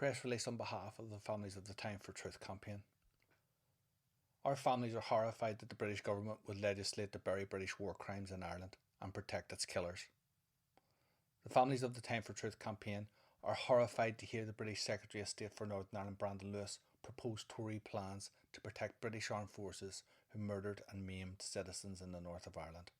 press release on behalf of the families of the Time for Truth campaign. Our families are horrified that the British government would legislate to bury British war crimes in Ireland and protect its killers. The families of the Time for Truth campaign are horrified to hear the British Secretary of State for Northern Ireland, Brandon Lewis, propose Tory plans to protect British armed forces who murdered and maimed citizens in the north of Ireland.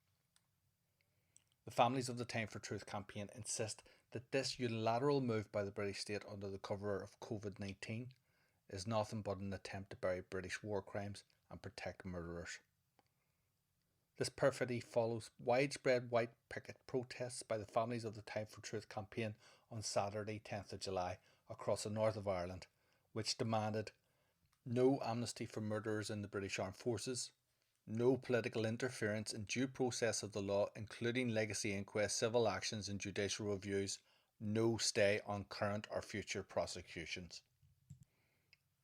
The families of the Time for Truth campaign insist that this unilateral move by the British state under the cover of COVID-19 is nothing but an attempt to bury British war crimes and protect murderers. This perfidy follows widespread white-picket protests by the families of the Time for Truth campaign on Saturday 10th of July across the north of Ireland, which demanded no amnesty for murderers in the British Armed Forces, no political interference in due process of the law, including legacy inquests, civil actions and judicial reviews, no stay on current or future prosecutions.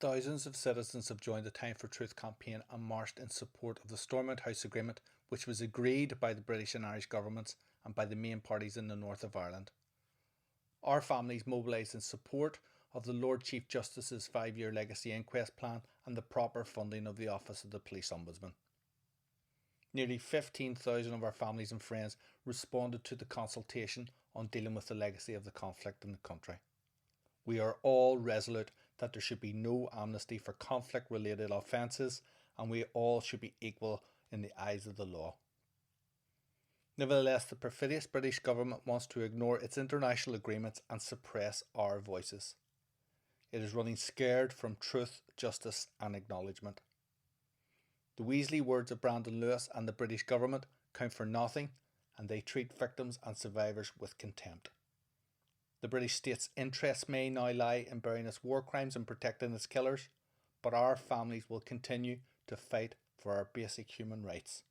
Thousands of citizens have joined the Time for Truth campaign and marched in support of the Stormont House Agreement, which was agreed by the British and Irish governments and by the main parties in the north of Ireland. Our families mobilised in support of the Lord Chief Justice's 5-year legacy inquest plan and the proper funding of the Office of the Police Ombudsman. Nearly 15,000 of our families and friends responded to the consultation on dealing with the legacy of the conflict in the country. We are all resolute that there should be no amnesty for conflict-related offences, and we all should be equal in the eyes of the law. Nevertheless, the perfidious British government wants to ignore its international agreements and suppress our voices. It is running scared from truth, justice and acknowledgement. The Weasley words of Brandon Lewis and the British government count for nothing, and they treat victims and survivors with contempt. The British state's interests may now lie in burying its war crimes and protecting its killers, but our families will continue to fight for our basic human rights.